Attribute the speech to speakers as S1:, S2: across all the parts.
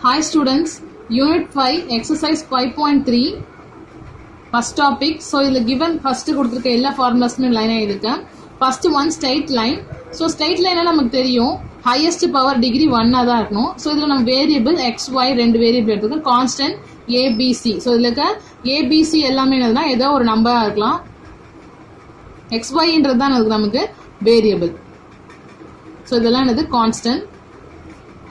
S1: Hi students, Unit 5, Exercise 5.3, first topic. So, இதில் given first கொடுத்திருக்க எல்லா formulasமே line ஆகிருக்கேன். First one straight line. So, straight line நமக்கு தெரியும் highest power degree 1 தான் இருக்கணும். So, இதில் நம்ம variable x, y ரெண்டு variable எடுத்துக்கோம். Constant a, b, c. So, இதில் இருக்க a, b, c எல்லாமே என்னதுன்னா ஏதோ ஒரு நம்பராக இருக்கலாம். x, y ன்றது தான் நமக்கு variable. So, இதெல்லாம் என்னது constant.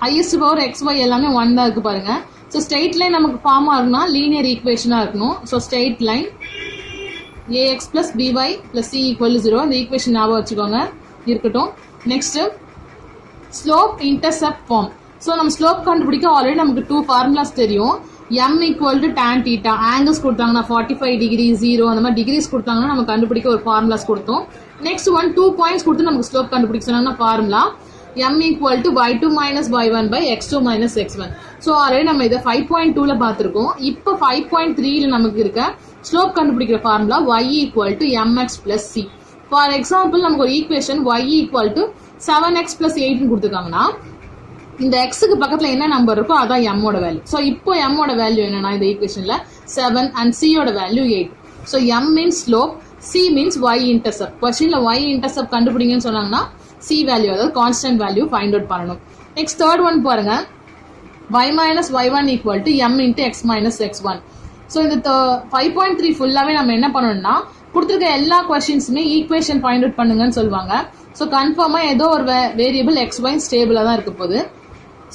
S1: highest power xy எல்லாமே 1 தான் இருக்கு பாருங்க. ஸோ ஸ்ட்ரெயிட் லைன் நமக்கு ஃபார்ம் ஆகுனா லீனியர் ஈக்குவேஷனாக இருக்கணும். So straight line ax plus by plus c equal to 0 இந்த ஈக்குவேஷன் ஞாபகம் வச்சுக்கோங்க இருக்கட்டும். Next slope intercept form. So நம்ம ஸ்லோப் கண்டுபிடிக்க ஆல்ரெடி நமக்கு 2 ஃபார்முலாஸ் தெரியும். m equal to tan theta, angles கொடுத்தாங்கன்னா 45 டிகிரி 0 அந்த மாதிரி டிகிரிஸ் கொடுத்தாங்கன்னா நம்ம கண்டுபிடிக்க ஒரு ஃபார்முலாஸ் கொடுத்தோம். நெக்ஸ்ட் 2 பாயிண்ட்ஸ் கொடுத்து நமக்கு ஸ்லோப் கண்டுபிடிக்க சொன்னாங்கன்னா formula m equal to y2 minus y1 by x2 minus x1. So already நம்ம இதை 5.2ல பார்த்துருக்கோம். இப்போ 5.3ல நமக்கு இருக்க ஸ்லோப் கண்டுபிடிக்கிற formula y equal to mx plus c. For example நமக்கு ஒரு equation y equal to 7x plus 8 கொடுத்துருக்காங்கன்னா இந்த எக்ஸுக்கு பக்கத்தில் என்ன நம்பர் இருக்கோ அதான் m ஓட வேல்யூ. ஸோ இப்போ m ஓட வேல்யூ என்னன்னா இந்த ஈக்குவேஷன்ல 7 அண்ட் c ஓட value 8. So m means slope, c means y intercept. கொஸ்டின்ல y இன்டர்செப்ட் கண்டுபிடிங்கன்னு சொன்னாங்கன்னா c வேல்யூ அதாவது கான்ஸ்டன்ட் வேல்யூ ஃபைண்ட் அவுட் பண்ணணும். நெக்ஸ்ட் தேர்ட் ஒன் பாருங்க, y minus y1 equal to m into x minus x1. So இந்த 5.3 ஃபுல்லாகவே நம்ம என்ன பண்ணணும்னா கொடுத்துருக்க எல்லா கொஸ்டின்ஸுமே ஈக்குவேஷன் ஃபைண்ட் அவுட் பண்ணுங்கன்னு சொல்லுவாங்க. ஸோ கன்ஃபார்மாக ஏதோ ஒரு வேரியபிள் xy ஸ்டேபிளாக தான் இருக்க போகுது.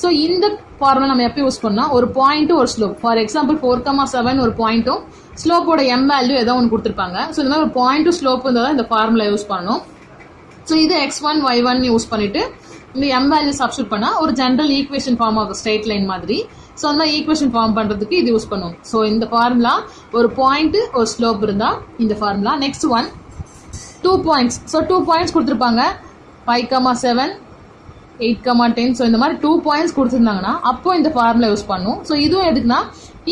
S1: ஸோ இந்த ஃபார்முலா நம்ம எப்போ யூஸ் பண்ணால் ஒரு பாயிண்ட்டும் ஒரு ஸ்லோப், ஃபார் எக்ஸாம்பிள் 4,7 ஒரு பாயிண்ட்டும் ஸ்லோப்போட m வேல்யூ ஏதோ ஒன்று கொடுத்துருப்பாங்க. ஸோ இந்த மாதிரி ஒரு பாயிண்ட்டும் ஸ்லோப் இருந்தால் தான் இந்த ஃபார்முலா யூஸ் பண்ணணும். ஸோ இது x1 y1 யூஸ் பண்ணிட்டு இந்த m வேல்யூ சப்ஸ்டியூட் பண்ணா ஒரு ஜெனரல் ஈக்குவேஷன் ஃபார்ம் ஆகும் ஸ்ட்ரெயிட் லைன் மாதிரி. ஸோ அந்த ஈக்குவேஷன் ஃபார்ம் பண்றதுக்கு இது யூஸ் பண்ணுவோம். ஸோ இந்த ஃபார்முலா ஒரு பாயிண்ட் ஒரு ஸ்லோப் இருந்தா இந்த formula. Next one 2 points. So 2 points கொடுத்துருப்பாங்க 5,7 8,10. ஸோ இந்த மாதிரி 2 பாயிண்ட்ஸ் கொடுத்துருந்தாங்கன்னா அப்போ இந்த ஃபார்முலா யூஸ் பண்ணும். ஸோ இதுவும் எதுக்குன்னா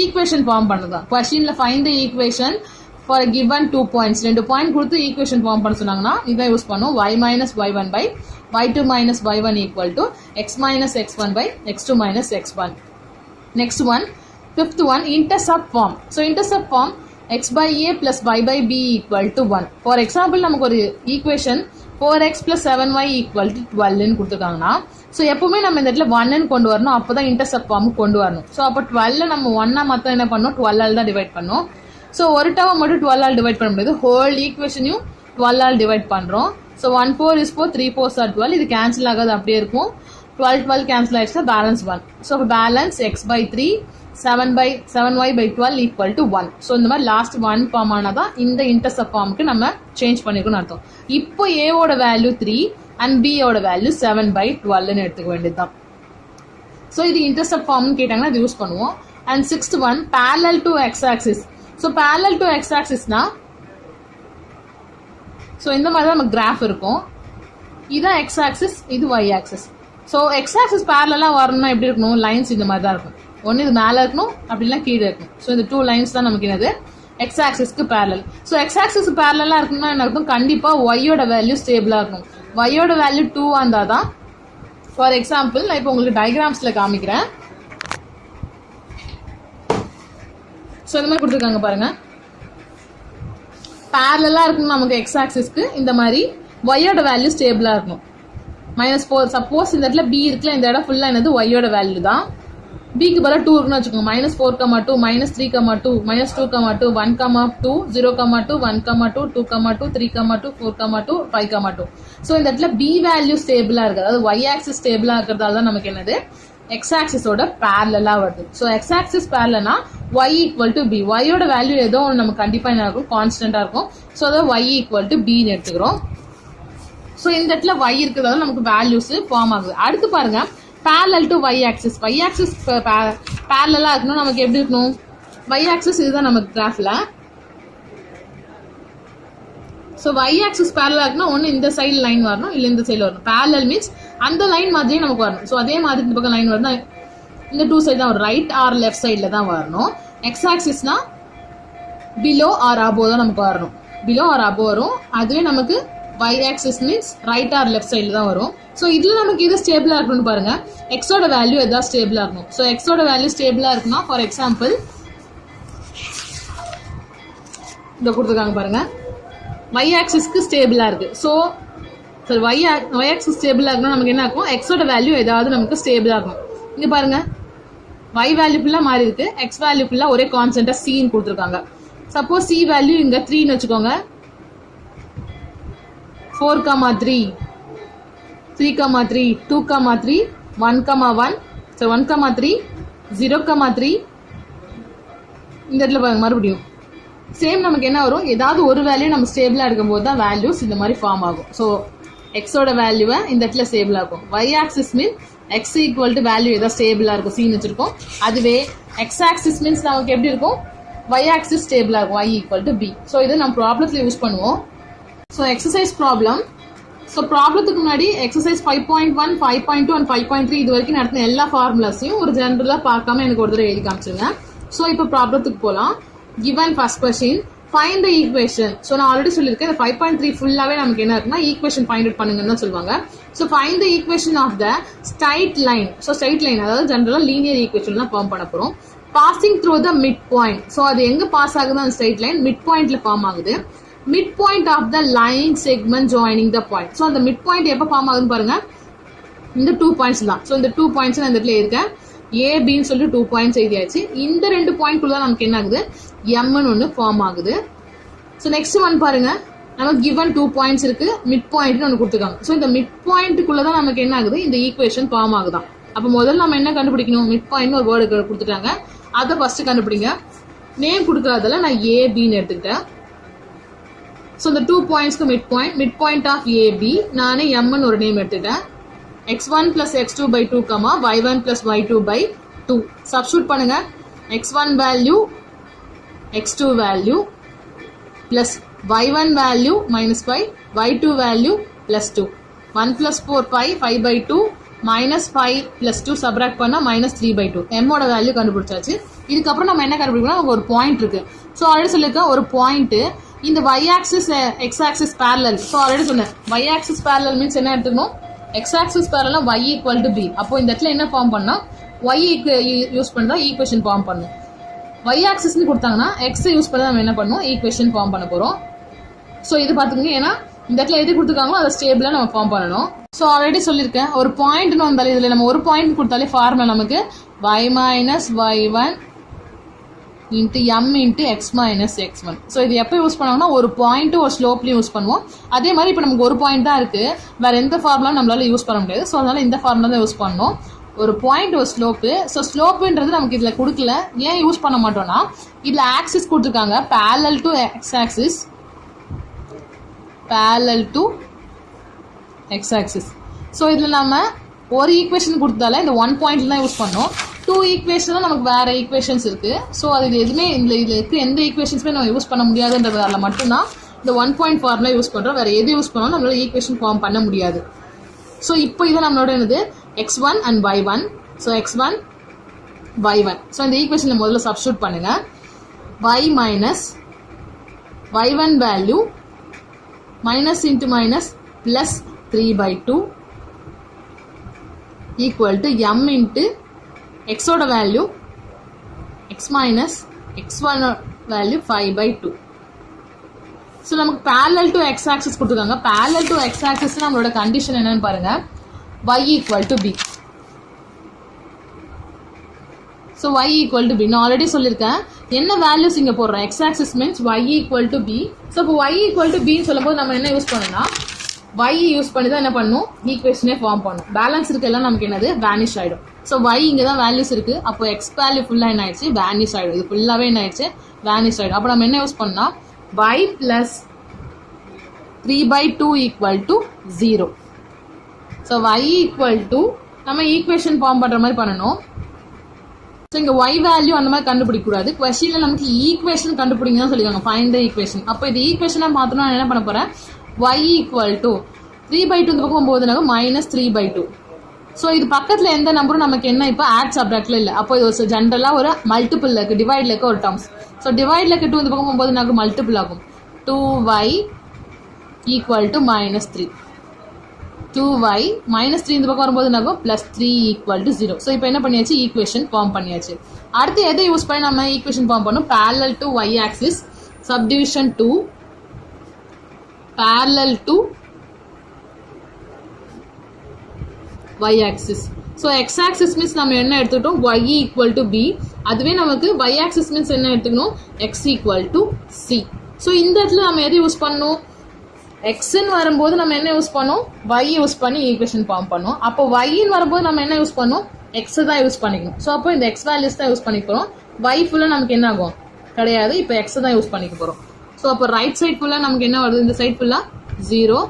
S1: ஈக்குவேஷன் ஃபார்ம் பண்ணதான். கொஸ்டின்ல find the equation for a given 2 points. 2 point கொடுத்து ஈக்குவேஷன் ஃபார்ம் பண்ண சொன்னாங்கன்னா இதை யூஸ் பண்ணும். y minus y1 by y2 minus y1 equal to x minus x1 by x2 minus x1. Next one, fifth one, intercept form. So intercept form x by a plus y by b equal to 1. For example நமக்கு ஒரு equation 4x plus 7y equal to 12 ன்னு கொடுத்துருக்காங்கன்னா so எப்பவுமே நம்ம இந்த இடத்துல 1 கொண்டு வரணும், அப்போதான் இன்டர்செப்ட் ஃபார்முக்கு கொண்டு வரணும். ஸோ அப்போ 12 நம்ம 1 மொத்தம் என்ன பண்ணணும் 12 தான் டிவைட் பண்ணணும். ஸோ ஒரு டவ் மட்டும் 12 ஆல் டிவைட் பண்ண முடியாது, ஹோல் ஈக்குவேஷனையும் 12 ஆல் டிவைட் பண்ணுறோம். So 1 4 is 4, 3 4s are 12. இது கேன்சல் ஆகாது அப்படியே இருக்கும். 12 கேன்சல் ஆயிடுச்சுன்னா balance 1. So balance x by 3 7y by 12 equal to 1. So இந்த மாதிரி லாஸ்ட் 1 ஃபார்ம் ஆனாதான் இந்த இன்டர்செப்ட் ஃபார்முக்கு நம்ம சேஞ்ச் பண்ணிருக்கோம்னு அர்த்தம். இப்போ ஏவோட வேல்யூ 3 அண்ட் பியோட வேல்யூ 7 by 12ன்னு எடுத்துக்க வேண்டியதுதான். ஸோ இது இன்டர்செப்ட் ஃபார்ம்னு கேட்டாங்கன்னா இது யூஸ் பண்ணுவோம். And sixth one parallel to x axis. So parallel to x axisனா ஸோ இந்த மாதிரி தான் நமக்கு கிராஃப் இருக்கும். இதுதான் x axis, இது y axis. So x axis parallel-ஆ வரணும்னா எப்படி இருக்கணும், லைன்ஸ் இந்த மாதிரி தான் இருக்கும். ஒன்று இது மேலே இருக்கணும், அப்படின்னா கீழே இருக்கணும். ஸோ இந்த 2 லைன்ஸ் தான் நமக்கு என்னது x axis-க்கு parallel. ஸோ x axis-க்கு parallel-ஆ இருக்கணும்னா என்ன இருக்கும், கண்டிப்பாக y-யோட வேல்யூ ஸ்டேபிளாக இருக்கணும். y-யோட வேல்யூ 2 இருந்தால் தான். ஃபார் எக்ஸாம்பிள் நான் இப்போ உங்களுக்கு டயக்ராம்ஸில் காமிக்கிறேன். ஸோ இந்த மாதிரி கொடுத்துருக்காங்க பாருங்க, பேரலாக இருக்கணும் நமக்கு எக்ஸ் ஆக்சிஸ்க்கு. இந்த மாதிரி ஒய்யோட வேல்யூ ஸ்டேபிளாக இருக்கணும். -4. சப்போஸ் இந்த இடத்துல பி இருக்குல்ல, இந்த இடம் ஃபுல்லாக என்னது ஒய்யோட வேல்யூ தான். பிக்கு பதிலாக 2 இருக்குன்னு வச்சுக்கோங்க. -4,2 -3,2 -2,2 1,2 0,2 1,2 2,2 3,2 4,2 5,2. ஸோ இந்த இடத்துல பி வேல்யூ ஸ்டேபிளாக இருக்குது, அதாவது ஒய் ஆக்சிஸ் ஸ்டேபிளாக இருக்கிறதால தான் நமக்கு என்னது எக்ஸ் ஆக்சிஸோட பேரலா வருது. ஸோ எக்ஸ் ஆக்சிஸ் பேரலனா y ஈக்குவல் டு பி. ஒய்யோட வேல்யூ ஏதோ ஒன்று நமக்கு கண்டிப்பாக என்ன இருக்கும், கான்ஸ்டன்டா இருக்கும். ஸோ அதை y ஈக்குவல் டு பின்னு எடுத்துக்கிறோம். ஸோ இந்த இடத்துல y இருக்கிறதால நமக்கு வேல்யூஸ் ஃபார்ம் ஆகுது. அடுத்து பாருங்க parallel to y axis. y axis பேரலா இருக்கணும், நமக்கு எப்படி இருக்கணும், y axis இதுதான் நமக்கு கிராஃப்ல. ஸோ y axis பேரலா இருக்குன்னா ஒன்று இந்த சைடு லைன் வரணும், இல்லை இந்த சைடில் வரணும். parallel மீன்ஸ் அந்த லைன் மாதிரியே நமக்கு வரணும். ஸோ அதே மாதிரி இந்த பக்கம் லைன் வரணும், இந்த 2 சைடு தான் வரும், ரைட் ஆர் லெஃப்ட் சைடில் தான் வரணும். எக்ஸ் ஆக்சிஸ்னா பிலோ ஆர் அபோவ் தான் நமக்கு வரணும், பிலோ ஆர் அபோவ் வரும். அதுவே நமக்கு y axis means right or left side தான் வரும். ஸோ இதில் நமக்கு இது ஸ்டேபிளாக இருக்கணும்னு பாருங்கள். எக்ஸோட வேல்யூ எதாவது ஸ்டேபிளாக இருக்கணும். ஸோ எக்ஸோட வேல்யூ ஸ்டேபிளாக இருக்குன்னா ஃபார் எக்ஸாம்பிள் இதை கொடுத்துருக்காங்க பாருங்கள், y ஆக்சிஸ்க்கு ஸ்டேபிளாக இருக்குது. ஸோ சரி y ஆக்சிஸ் ஸ்டேபிளாக இருக்குன்னா நமக்கு என்ன இருக்கும், எக்ஸோட வேல்யூ ஏதாவது நமக்கு ஸ்டேபிளாக இருக்கும். இங்கே பாருங்கள் y வேல்யூ ஃபுல்லாக மாறி இருக்கு, x வேல்யூ ஃபுல்லாக ஒரே கான்ஸ்டன்ட்டாக cன்னு கொடுத்துருக்காங்க. சப்போஸ் c வேல்யூ இங்கே 3ன்னு வச்சுக்கோங்க, 4,3, 3,3, 2,3, 1,1, so 1,3, 0,3 இந்த இடத்துல பாருங்க மறுபடியும் சேம் நமக்கு என்ன வரும், ஏதாவது ஒரு வேல்யூ நம்ம ஸ்டேபிளாக எடுக்கும்போது தான் வேல்யூஸ் இந்த மாதிரி ஃபார்ம் ஆகும். ஸோ எக்ஸோட வேல்யூவை இந்த இடத்துல ஸ்டேபிளாக இருக்கும். y axis mean X equal to value ஏதாவது ஸ்டேபிளாக இருக்கும் சின்னு வச்சுருக்கோம். அதுவே எக்ஸ் ஆக்சிஸ் மீன்ஸ் நமக்கு எப்படி இருக்கும், y ஆக்சிஸ் ஸ்டேபிளாக இருக்கும், y equal to b. So இது நம்ம ப்ராப்ளத்தில் யூஸ் பண்ணுவோம். So exercise problem. ஸோ ப்ராப்ளத்துக்கு முன்னாடி எக்ஸசைஸ் 5.1, 5.2 அண்ட் 5.3 இது வரைக்கும் நடத்தின எல்லா ஃபார்முலாஸையும் ஒரு ஜென்ரலாக பார்க்காம எனக்கு ஒரு தடவை எழுதி காமிச்சிருங்க. ஸோ இப்போ ப்ராப்ளத்துக்கு போகலாம். Given first question, find the equation. So நான் ஆல்ரெடி சொல்லியிருக்கேன், இந்த 5.3 ஃபுல்லாகவே நமக்கு என்ன இருக்குன்னா ஈக்குவேஷன் ஃபைண்ட் அவுட் பண்ணுங்கன்னு தான் சொல்லுவாங்க. So find the equation of the straight line. So straight line அதாவது ஜென்ரலாக லீனியர் ஈக்குவேஷன் தான் ஃபார்ம் பண்ண போகிறோம். Passing through the mid point. So அது எங்கே பாஸ் ஆகுது, அந்த ஸ்ட்ரைட் லைன் மிட் பாயிண்ட்ல ஃபார்ம் ஆகுது. Mid point of the line segment joining the point. So அந்த மிட் பாயிண்ட் எப்போ ஃபார்ம் ஆகுதுன்னு பாருங்க, இந்த 2 பாயிண்ட்ஸ் தான். ஸோ இந்த 2 பாயிண்ட்ஸ் நான் இந்த இடத்துல இருக்கேன், ஏபின்னு சொல்லி 2 பாயிண்ட்ஸ் எழுதியாச்சு. இந்த 2 பாயிண்ட்குள்ள தான் நமக்கு என்ன ஆகுது, எம்னு ஒன்று ஃபார்ம் ஆகுது. ஸோ நெக்ஸ்ட் ஒன் பாருங்க, நமக்கு கிவன் 2 பாயிண்ட்ஸ் இருக்கு, மிட் பாயிண்ட்னு ஒன்று கொடுத்துருக்காங்க. ஸோ இந்த மிட் பாயிண்ட்டுக்குள்ள தான் நமக்கு என்ன ஆகுது, இந்த ஈக்குவேஷன் ஃபார்ம் ஆகுதான். அப்போ முதல்ல நம்ம என்ன கண்டுபிடிக்கணும், மிட் பாயிண்ட்னு ஒரு வேர்டு கொடுத்துட்டாங்க, அதை ஃபர்ஸ்ட் கண்டுபிடிங்க. நேம் கொடுக்கறதுல நான் ஏபின்னு எடுத்துக்கிட்டேன். ஸோ இந்த 2 பாயிண்ட்ஸ்க்கு மிட் பாயிண்ட் ஆஃப் ஏபி நானே எம்னு ஒரு நேம் எடுத்துக்கிட்டேன். x1 plus x2 by 2, y1 plus y2 by 2. Substitute பண்ணுங்க. x1 value, x2 value plus y1 value minus 5, y2 value plus 2. 1 plus 4, 5, 5 by 2 minus 5 plus 2 subtract பண்ணா minus 3 by 2. m ஓட value கண்டுபிடிச்சாச்சு. இதுக்கப்புறம் நம்ம என்ன கண்டுபிடிக்கணும், ஒரு பாயிண்ட் இருக்கு. ஸோ ஆல்ரெடி சொல்லியிருக்கேன், ஒரு பாயிண்ட் இந்த y axis x axis parallel. So already சொன்னேன், y axis parallel மீன்ஸ் என்ன எடுத்துக்கணும், x axis parallel y equal to b. அப்போ இந்த இடத்துல என்ன ஃபார்ம் பண்ணா, y யூஸ் பண்ணா ஈக்குவேஷன் ஃபார்ம் பண்ணும். y axis னு கொடுத்தாங்கன்னா x யூஸ் பண்ணி நம்ம என்ன பண்ணுவோம், ஈக்குவேஷன் ஃபார்ம் பண்ண போறோம். ஸோ இது பாத்துக்கங்க, ஏன்னா இந்த இடத்துல எது கொடுத்துருக்காங்களோ அதை ஸ்டேபிளா நம்ம ஃபார்ம் பண்ணணும். ஸோ ஆல்ரெடி சொல்லியிருக்கேன், ஒரு பாயிண்ட்னு வந்தாலே இதுல நம்ம ஒரு பாயிண்ட் கொடுத்தாலே ஃபார்முலா நமக்கு y minus y1 into m into x minus x1. So இது எப்போ யூஸ் பண்ணுவாங்கன்னா, ஒரு பாயிண்ட் ஒரு ஸ்லோப்லையும் யூஸ் பண்ணுவோம். அதே மாதிரி இப்போ நமக்கு ஒரு பாயிண்ட் தான் இருக்கு, வேற எந்த ஃபார்முலா நம்மளால யூஸ் பண்ண முடியாது. ஸோ அதனால இந்த ஃபார்முலா தான் யூஸ் பண்ணணும். ஒரு பாயிண்ட் ஒரு ஸ்லோப்பு. ஸோ ஸ்லோப்புன்றது நமக்கு இதில் கொடுக்கல, ஏன் யூஸ் பண்ண மாட்டோம்னா இதில் ஆக்சிஸ் கொடுத்துருக்காங்க, parallel to x axis, parallel to x axis. So இதில் நம்ம ஒரு ஈக்குவேஷன் கொடுத்தால இந்த 1 பாயிண்ட் தான் யூஸ் பண்ணோம். 2 ஈக்குவேஷன் நமக்கு வேற ஈக்குவேஷன்ஸ் இருக்கு. ஸோ அது எதுவுமே இதுல இருக்கு எந்த ஈக்குவேஷன்ஸுமே நம்ம யூஸ் பண்ண முடியாதுன்றதால மட்டும்தான் இந்த 1 பாயிண்ட் ஃபார்முலா யூஸ் பண்றோம். வேற எது யூஸ் பண்ணாலும் நம்மளால ஈக்குவேஷன் ஃபார்ம் பண்ண முடியாது. ஸோ இப்போ இது நம்மளோட என்னது, x1 and y1. So x1 y1. So இந்த ஈக்குவேஷன்ல முதல்ல சப்ஸ்டியூட் பண்ணுங்க. y minus y1 value minus into minus plus 3 by 2 equal to m into x ஓட value x minus x1 value 5 by 2. So நமக்கு parallel to x axis கொடுத்துருக்காங்க. parallel to x axis நம்மளோட condition என்னன்னு பாருங்க, y equal to b. So y equal to b நான் already சொல்லியிருக்கேன், என்ன values இங்கே போடுறோம், x axis means y equal to b. So இப்போ y equal to b சொல்லும் போது நம்ம என்ன யூஸ் பண்ணணும்னா, y யூஸ் பண்ணி தான் என்ன பண்ணும், ஈக்குவேஷனே ஃபார்ம் பண்ணும். பேலன்ஸ் இருக்கலாம் நமக்கு என்னது, வேனிஷ் ஆயிடும். ஸோ y இங்கே தான் வேல்யூஸ் இருக்கு, அப்போ x வேல்யூ ஃபுல்லாக என்ன ஆயிடுச்சு, வேனிஷ் ஆயிடும். இது ஃபுல்லாகவே என்ன ஆயிடுச்சு, வேனிஷ் ஆயிடும். அப்போ நம்ம என்ன யூஸ் பண்ணா, y plus 3 by 2 equal to 0. So y equal to நம்ம ஈக்குவேஷன் ஃபார்ம் பண்ற மாதிரி பண்ணணும். ஸோ இங்கே y வேல்யூ அந்த மாதிரி கண்டுபிடிக்க கூடாது. கொஸ்டின்ல நமக்கு ஈக்குவேஷன் கண்டுபிடிங்க தான் சொல்லிருக்காங்க, ஃபைண்ட் த ஈக்குவேஷன். அப்போ இது ஈக்குவேஷனா மாத்தணும், நான் என்ன பண்ண போறேன், y equal to 3 by 2 இந்த பக்கம் போகுதுனாக்க minus 3 by 2. ஸோ இது பக்கத்துல எந்த நம்பரும் நமக்கு என்ன இப்போ ஆட் சப்ராக்ட்ல இல்லை. அப்போ இது ஜென்ரலா ஒரு மல்டிபிள் இருக்கு, டிவைட்ல இருக்க ஒரு டேர்ம்ஸ். ஸோ டிவைட்ல இருக்க 2 இந்த பக்கம் போகும்போது நமக்கு மல்டிபிள் ஆகும். 2y equal to minus 3. 2y minus 3 இந்த பக்கம் வரும்போது நாகும் plus 3 equal to 0. So இப்போ என்ன பண்ணியாச்சு ஈக்குவேஷன் ஃபார்ம் பண்ணியாச்சு. அடுத்து எதை யூஸ் பண்ணி நம்ம ஈக்குவேஷன் ஃபார்ம் பண்ணோம்? parallel to y axis subdivision to parallel to y axis. So x axis means நம்ம என்ன எடுத்துக்கிட்டோம்? y equal to b. அதுவே நமக்கு y axis means என்ன எடுத்துக்கணும்? x equal to c. So இந்த இடத்துல நம்ம எதை யூஸ் பண்ணோம்? x ன்னு வரும்போது நம்ம என்ன யூஸ் பண்ணோம்? y யூஸ் பண்ணி ஈக்குவேஷன் ஃபார்ம் பண்ணோம். அப்போ y ன்னு வரும்போது நம்ம என்ன யூஸ் பண்ணோம்? x தான் யூஸ் பண்ணிக்கணும். ஸோ அப்போ இந்த x வேல்யூஸ் தான் யூஸ் பண்ணிக்க போகிறோம். y ஃபுல்லாக நமக்கு என்ன ஆகும்? கிடையாது. இப்போ x தான் யூஸ் பண்ணிக்க போகிறோம். ஸோ அப்போ ரைட் சைட் ஃபுல்லாக நமக்கு என்ன வருது? இந்த சைட் ஃபுல்லாக 0,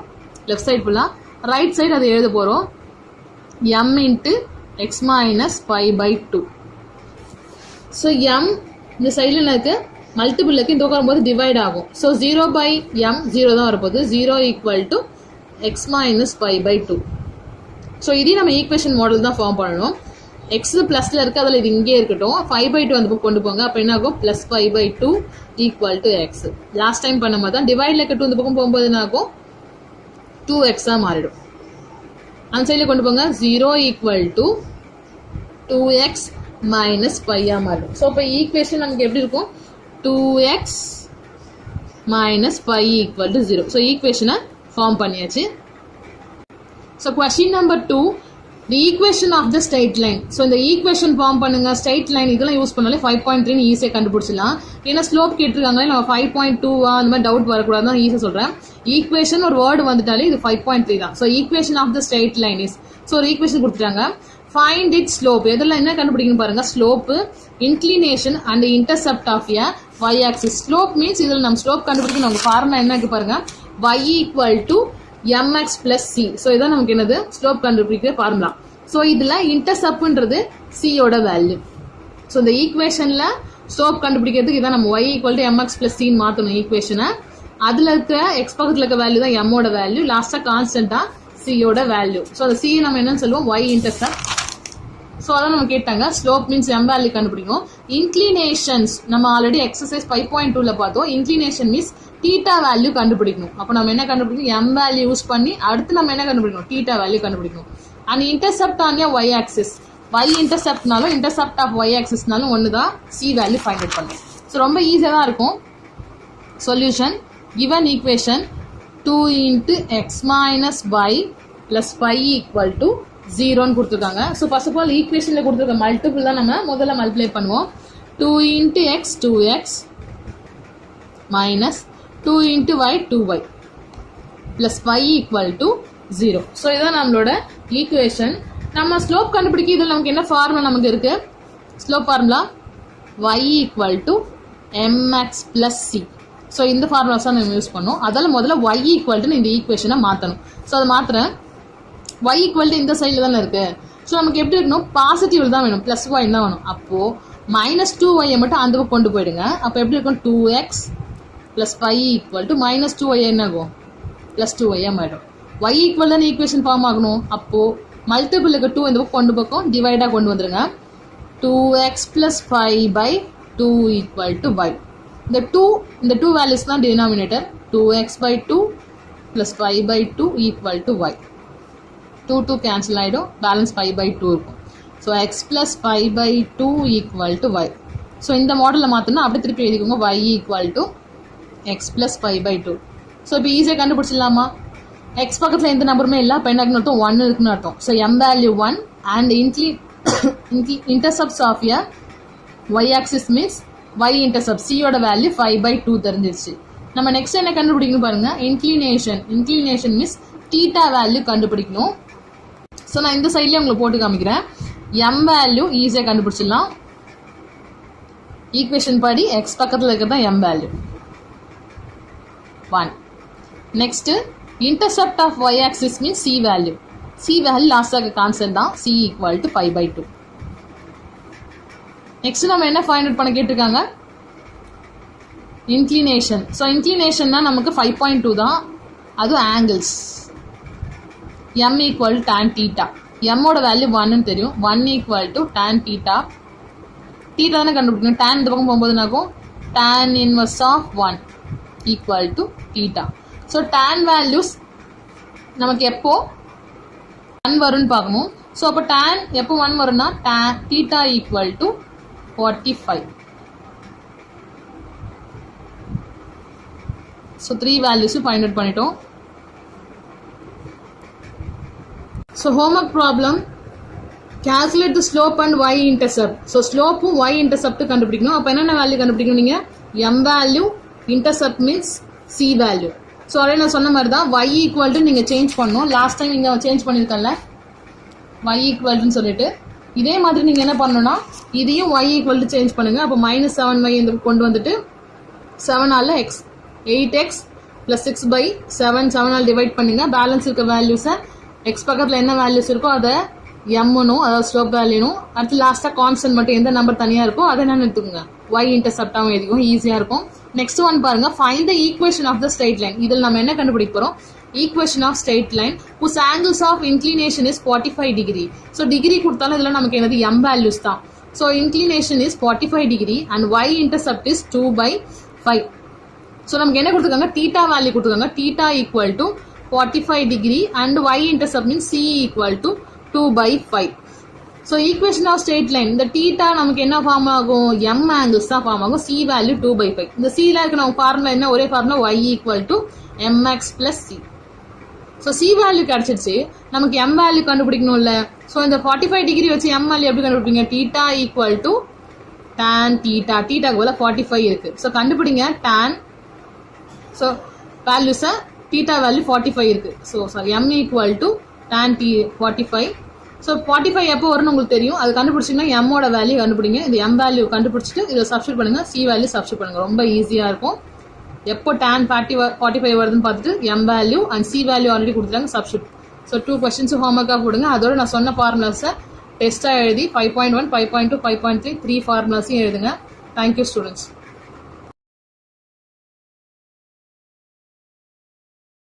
S1: லெஃப்ட் சைட் ஃபுல்லாக ரைட் சைடு அதை எழுத போகிறோம். m into x minus pi by 2. So m இந்த சைடில் எனக்கு மல்டிபிள் இருக்கு, இந்த வரும்போது டிவைட் ஆகும். ஸோ 0 by m 0 தான் வரப்போகுது. 0 equal to x minus by by 2. So இதே நம்ம ஈக்குவேஷன் மாடல் தான் ஃபார்ம் பண்ணணும். எக்ஸ் ப்ளஸில் இருக்குது, அதில் இது இங்கே இருக்கட்டும். 5/2 அந்த பக்கம் கொண்டு போங்க. அப்போ என்ன ஆகும்? Plus 5/2 equal to X. Last time பண்ண மாதிரி தான் டிவைடில் இருக்க 2 இந்த பக்கம் போகும்போது என்ன ஆகும்? 2x மாறிடும். அந்த சைடில் கொண்டு போங்க. 0 ஈக்குவல் டு 2x மைனஸ் 5 மாறிடும். ஸோ இப்போ ஈக்குவேஷன் நமக்கு எப்படி இருக்கும்? 2x minus 5 equal to 0. So equation form பண்ணியாச்சு. So question number 2, the equation of the straight line. So இந்த equation form பண்ணுங்க. straight line இதெல்லாம் யூஸ் பண்ணாலே 5.3 ஈஸியாக கண்டுபிடிச்சிடலாம். ஏன்னா ஸ்லோப் கேட்டிருக்காங்க, நம்ம 5.2 அந்த மாதிரி டவுட் வரக்கூடாது தான் ஈஸியாக சொல்கிறேன். ஈக்குவேஷன் ஒரு வேர்டு வந்துட்டாலே இது 5.3 தான். So equation of the straight line is, so ஒரு ஈக்குவேஷன் கொடுத்துட்டாங்க. Find it slope. இதெல்லாம் என்ன கண்டுபிடிக்கணும் பாருங்க. Slope, inclination and intercept of a y axis. Slope means இதில் நம்ம ஸ்லோப் கண்டுபிடிக்கணும். உங்க ஃபார்முலா என்ன இருக்கு பாருங்க. y equal to mx plus c. So இதான் நமக்கு என்னது? ஸ்லோப் கண்டுபிடிக்கிற ஃபார்முலா. ஸோ இதில் இன்டர்செப்ட்ன்றது c யோட வேல்யூ. ஸோ இந்த ஈக்குவேஷன்ல ஸ்லோப் கண்டுபிடிக்கிறதுக்கு இதான் நம்ம y equal to mx plus c மாற்றணும் ஈக்குவேஷனை. அதில் இருக்க எக்ஸ் பக்கத்தில் இருக்க வேல்யூ தான் m ஓட வேல்யூ. லாஸ்ட்டாக கான்ஸ்டன்டா c யோட வேல்யூ. ஸோ அந்த c நம்ம என்னன்னு சொல்லுவோம்? y intercept. ஸோ அதான் நம்ம கேட்டாங்க. ஸ்லோப் மீன்ஸ் m வேல்யூ கண்டுபிடிக்கும். இன்க்ளினேஷன்ஸ் நம்ம ஆல்ரெடி எக்ஸசைஸ் 5.2ல பார்த்தோம். இன்க்ளினேஷன் மீன்ஸ் தீட்டா வேல்யூ கண்டுபிடிக்கணும். அப்போ நம்ம என்ன கண்டுபிடிக்கணும்? m வேல்யூ யூஸ் பண்ணி அடுத்து நம்ம என்ன கண்டுபிடிக்கணும்? தீட்டா வேல்யூ கண்டுபிடிக்கணும். And intercept on y axis. y இன்டர்செப்ட்னாலும் இன்டர்செப்ட் ஆஃப் y ஆக்சிஸ்னாலும் ஒன்று தான். c வேல்யூ ஃபைண்ட் அவுட் பண்ணும். ஸோ ரொம்ப ஈஸியாக தான் இருக்கும். Solution given equation 2 into x minus y plus 5 equal to 0 கொடுத்துருக்காங்க. ஸோ ஃபர்ஸ்ட் ஆஃப் ஆல் ஈக்குவேஷனில் கொடுத்துருக்க மல்டிபிள் தான் நம்ம முதல்ல மல்டிப்ளை பண்ணுவோம். 2 into x 2x minus 2 into y 2y plus 5 equal to 0. So இதான் நம்மளோட ஈக்குவேஷன். நம்ம ஸ்லோப் கண்டுபிடிக்க இதில் நமக்கு என்ன ஃபார்முலா நமக்கு இருக்கு? Slope formula y equal to mx plus c. So இந்த ஃபார்முலாஸ் தான் நம்ம யூஸ் பண்ணோம். அதால் முதல்ல y equal to இந்த ஈக்குவேஷனை மாற்றணும். ஸோ அதை மாற்றுறேன். y equal to இந்த சைடில் தானே இருக்கு. ஸோ நமக்கு எப்படி இருக்கணும்? பாசிட்டிவ் தான் வேணும், ப்ளஸ் y தான் வேணும். அப்போது மைனஸ் 2y மட்டும் அந்த பக்கம் கொண்டு போயிடுங்க. அப்போ எப்படி இருக்கும்? 2x plus 5 equal to minus 2y என்ன ஆகும்? ப்ளஸ் 2y ஆகிடும். y ஈக்குவல் தான் ஈக்குவேஷன் ஃபார்ம் ஆகணும். அப்போது மல்டிபிள் இருக்க 2 இந்த பக்கம் கொண்டு பக்கம் டிவைடாக கொண்டு வந்துடுங்க. 2x plus 5 by 2 equal to y. இந்த 2 வேல்யூஸ் தான் denominator. 2x by 2 plus 5 by 2 equal to y. 2 cancel ஆகிடும். பேலன்ஸ் 5 by 2 இருக்கும். So X plus 5 by 2 equal to y. So இந்த மாடலில் மாற்றினா அப்படி திருப்பி எழுதிக்கோங்க. y equal to X plus 5 by 2. So இப்போ ஈஸியாக கண்டுபிடிச்சிடலாமா? எக்ஸ் பக்கத்தில் எந்த நம்பருமே இல்லை. இப்போ என்ன அர்த்தம்? 1 இருக்குன்னு அர்த்தம். So m value 1 and intercepts of a y axis means y intercept c யோட வேல்யூ 5 by 2 தெரிஞ்சிருச்சு. நம்ம நெக்ஸ்ட் என்ன கண்டுபிடிக்கணும் பாருங்க. இன்க்ளினேஷன் மீன்ஸ் தீட்டா வேல்யூ கண்டுபிடிக்கணும். ஸோ நான் இந்த சைட்லேயே உங்களுக்கு போட்டு காமிக்கிறேன். m வேல்யூ ஈஸியாக கண்டுபிடிச்சிடலாம். ஈக்குவேஷன் படி எக்ஸ் பக்கத்தில் இருக்கிறது தான் m value 1. Next intercept of y axis means c value. c value லாஸ்டாக கான்ஸ்டன்ட் தான். c equal to 5 by 2. Next நம்ம என்ன ஃபைண்ட் அவுட் பண்ண கேட்டிருக்காங்க? இன்க்ளினேஷன். ஸோ இன்க்ளினேஷன்னா நமக்கு 5.2 தான். அதுவும் ஆங்கிள்ஸ். m equal to tan theta. mோட வேல்யூ 1ன்னு தெரியும். 1 equal to tan theta. Theta தானே கண்டுபிடிக்கணும். tan இந்த பக்கம் போகும்போது என்னாகும்? tan inverse of 1 equal to theta. So tan values நமக்கு எப்போ 1 வரும்னு பார்க்கணும். ஸோ அப்போ tan எப்போ 1 வரும்னா tan theta equal to 45. So 3 வேல்யூஸும் ஃபைண்ட் அவுட் பண்ணிட்டோம். So homework problem calculate the slope and y intercept. So ஸ்லோப்பும் y intercept கண்டுபிடிக்கணும். அப்போ என்னென்ன வேல்யூ கண்டுபிடிக்கணும் நீங்கள்? m value, intercept means c value. So அதே நான் சொன்ன மாதிரி தான் y ஈக்குவல் டு நீங்கள் சேஞ்ச் பண்ணணும். லாஸ்ட் டைம் இங்கே சேஞ்ச் பண்ணியிருக்கல y ஈக்குவல்னு சொல்லிட்டு இதே மாதிரி நீங்கள் என்ன பண்ணணும்னா இதையும் y ஈக்குவல் டு சேஞ்ச் பண்ணுங்கள். அப்போ -7y இந்த கொண்டு வந்துட்டு 7ஆல் x 8x + 6/7 7ஆல் டிவைட் பண்ணுங்க. பேலன்ஸ் இருக்க வேல்யூஸை x பக்கத்தில் என்ன வேல்யூஸ் இருக்கோ அதை எம்னும் அதாவது ஸ்லோப் வேல்யூனும் அடுத்து லாஸ்ட்டாக கான்ஸ்டன்ட் மட்டும் எந்த நம்பர் தனியாக இருக்கோ அதை என்னன்னு எடுத்துக்கோங்க. y இன்டர்செப்டாகவும் எழுதிக்கும், ஈஸியாக இருக்கும். நெக்ஸ்ட் ஒன் பாருங்க, find the equation of the straight line. இதில் நம்ம என்ன கண்டுபிடிக்க போகிறோம்? Equation of straight line whose angles of inclination is 45 degree. So degree கொடுத்தாலும் இதில் நமக்கு என்னது m வேல்யூஸ் தான். So inclination is 45 degree and y intercept is 2/5. So நமக்கு என்ன கொடுத்துருக்காங்க? தீட்டா வேல்யூ கொடுத்துருக்காங்க. Theta equal to 45 degree and y intercept means c equal to 2/5. So equation of straight line இந்த தீட்டா நமக்கு என்ன ஃபார்ம் ஆகும்? m ஆங்கிள்ஸ் தான் ஃபார்ம் ஆகும். c value 2/5. இந்த c ல இருக்க நம்ம ஃபார்முலா என்ன? ஒரே formula y equal to mx + c. So c value கிடைச்சிருச்சு. நமக்கு m வேல்யூ கண்டுபிடிக்கணும்ல. ஸோ இந்த 45 டிகிரி வச்சு m வேல்யூ எப்படி கண்டுபிடிப்பீங்க? Theta equal to tan theta. தீட்டாக்கு போல 45 இருக்கு. ஸோ கண்டுபிடிங்க tan. ஸோ வேல்யூஸை தீட்டா வேல்யூ 45 இருக்கு. So sorry m equal to tan 45. So 45 எப்போ வரும்னு உங்களுக்கு தெரியும். அது கண்டுபிடிச்சிங்கன்னா எம்மோட வேல்யூ கண்டுபிடிங்க. இந்த m வேல்யூ கண்டுபிடிச்சிட்டு இதை சப்ஸ்டியூட் பண்ணுங்க, c வேல்யூ சப்ஸ்டியூட் பண்ணுங்க. ரொம்ப ஈஸியாக இருக்கும். எப்போ tan 45 வருதுன்னு பார்த்துட்டு m value and c value already கொடுத்துட்டாங்க, சப்ஸ்டியூட். ஸோ 2 கொஸ்டின்ஸ் ஹோம்ஒர்க்காக கொடுங்க. அதோட நான் சொன்ன ஃபார்முலாஸை டெஸ்ட்டாக எழுதி 5.1, 5.2, 5.3 3 ஃபார்முலாஸையும் எழுதுங்க. Thank you students.